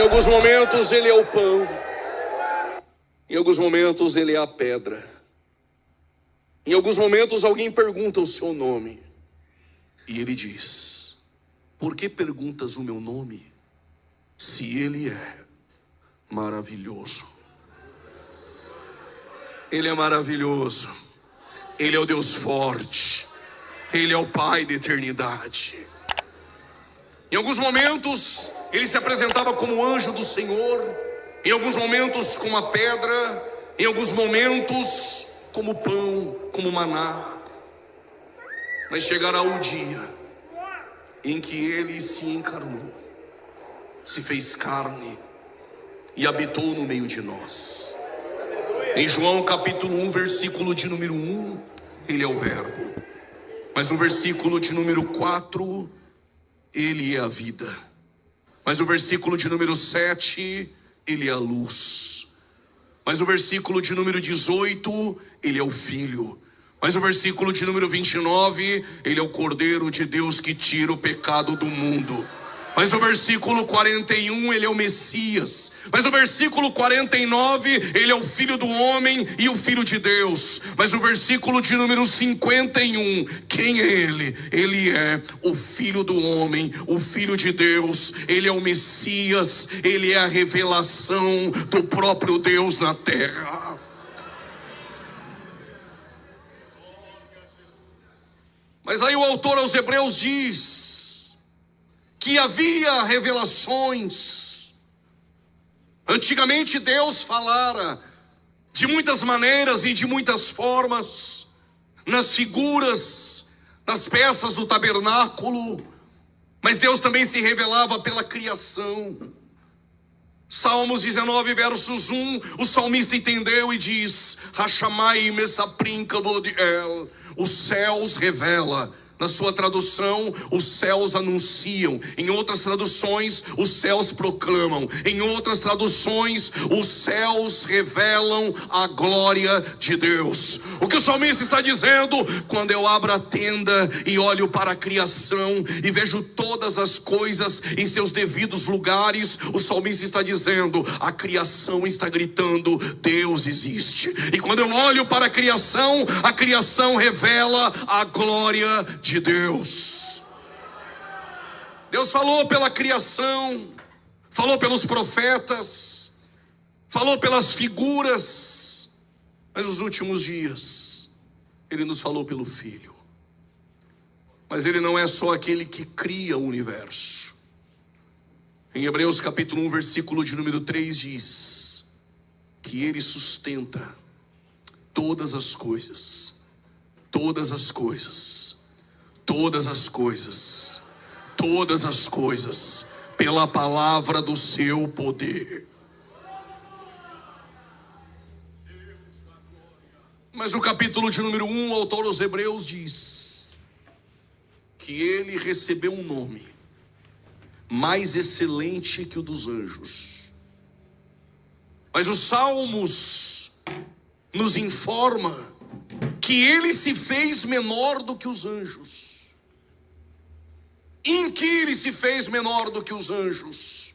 alguns momentos ele é o pão, em alguns momentos ele é a pedra, em alguns momentos alguém pergunta o seu nome e ele diz: por que perguntas o meu nome, se ele é maravilhoso? Ele é maravilhoso, ele é o Deus forte, ele é o Pai da eternidade. Em alguns momentos ele se apresentava como anjo do Senhor, em alguns momentos como a pedra, em alguns momentos como pão, como maná. Mas chegará o dia em que ele se encarnou, se fez carne e habitou no meio de nós. Em João capítulo 1, versículo de número 1, ele é o verbo. Mas no versículo de número 4, ele é a vida. Mas no versículo de número 7, ele é a luz. Mas no versículo de número 18, ele é o Filho. Mas no versículo de número 29, ele é o Cordeiro de Deus que tira o pecado do mundo. Mas no versículo 41, ele é o Messias. Mas no versículo 49, ele é o Filho do homem e o Filho de Deus. Mas no versículo de número 51, quem é ele? Ele é o Filho do homem, o Filho de Deus. Ele é o Messias, ele é a revelação do próprio Deus na terra. Mas aí o autor aos Hebreus diz que havia revelações. Antigamente Deus falara de muitas maneiras e de muitas formas, nas figuras, nas peças do tabernáculo, mas Deus também se revelava pela criação. Salmos 19, versos 1, o salmista entendeu e diz: Hashamai mesaprim kavod el. Os céus revela. Na sua tradução, os céus anunciam. Em outras traduções, os céus proclamam. Em outras traduções, os céus revelam a glória de Deus. O que o salmista está dizendo? Quando eu abro a tenda e olho para a criação e vejo todas as coisas em seus devidos lugares, o salmista está dizendo: a criação está gritando, Deus existe. E quando eu olho para a criação revela a glória de Deus. Deus falou pela criação, falou pelos profetas, falou pelas figuras, mas nos últimos dias ele nos falou pelo Filho. Mas ele não é só aquele que cria o universo. Em Hebreus capítulo 1, versículo de número 3 diz que ele sustenta todas as coisas, todas as coisas, todas as coisas, todas as coisas, pela palavra do seu poder. Mas no capítulo de número 1, o autor aos Hebreus diz que ele recebeu um nome mais excelente que o dos anjos. Mas os Salmos nos informa que ele se fez menor do que os anjos. Em que ele se fez menor do que os anjos?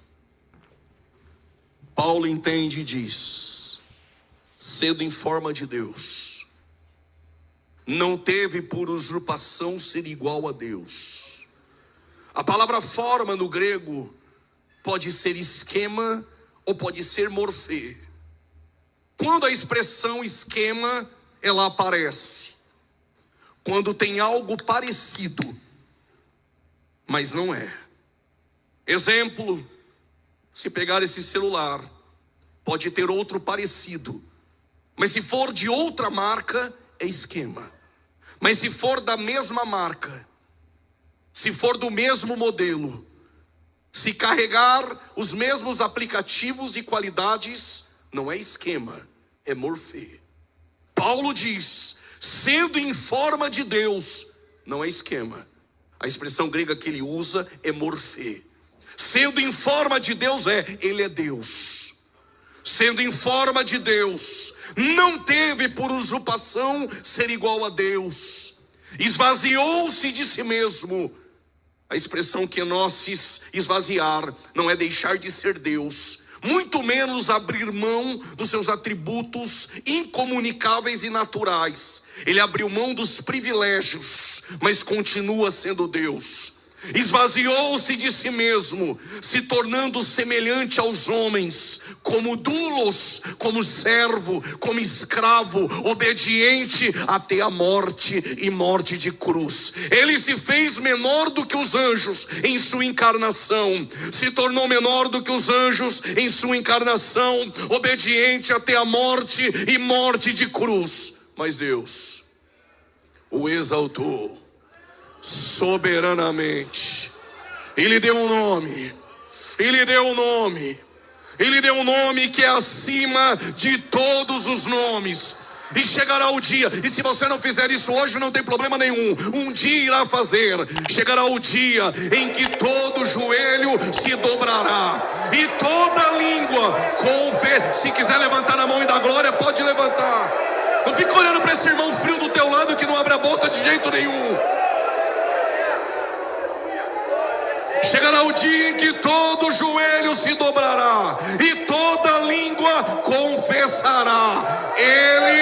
Paulo entende e diz: sendo em forma de Deus, não teve por usurpação ser igual a Deus. A palavra forma no grego pode ser esquema ou pode ser morfê. Quando a expressão esquema ela aparece quando tem algo parecido, mas não é. Exemplo, se pegar esse celular, pode ter outro parecido, mas se for de outra marca, é esquema. Mas se for da mesma marca, se for do mesmo modelo, se carregar os mesmos aplicativos e qualidades, não é esquema, é morfê. Paulo diz, sendo em forma de Deus, não é esquema. A expressão grega que ele usa é morfê. Sendo em forma de Deus ele é Deus. Sendo em forma de Deus, não teve por usurpação ser igual a Deus. Esvaziou-se de si mesmo, A expressão kenosis, esvaziar, não é deixar de ser Deus, muito menos abrir mão dos seus atributos incomunicáveis e naturais. Ele abriu mão dos privilégios, mas continua sendo Deus. Esvaziou-se de si mesmo, se tornando semelhante aos homens, como doulos, como servo, como escravo, obediente até a morte e morte de cruz. Ele se fez menor do que os anjos em sua encarnação, se tornou menor do que os anjos em sua encarnação, obediente até a morte e morte de cruz. Mas Deus o exaltou soberanamente, e lhe deu um nome, Ele deu um nome que é acima de todos os nomes. E chegará o dia, e se você não fizer isso hoje, não tem problema nenhum, um dia irá fazer. Chegará o dia em que todo joelho se dobrará e toda língua se quiser levantar a mão e dar glória, pode levantar. Não fica olhando para esse irmão frio do teu lado que não abre a boca de jeito nenhum. Chegará o dia em que todo joelho se dobrará e toda língua confessará: Ele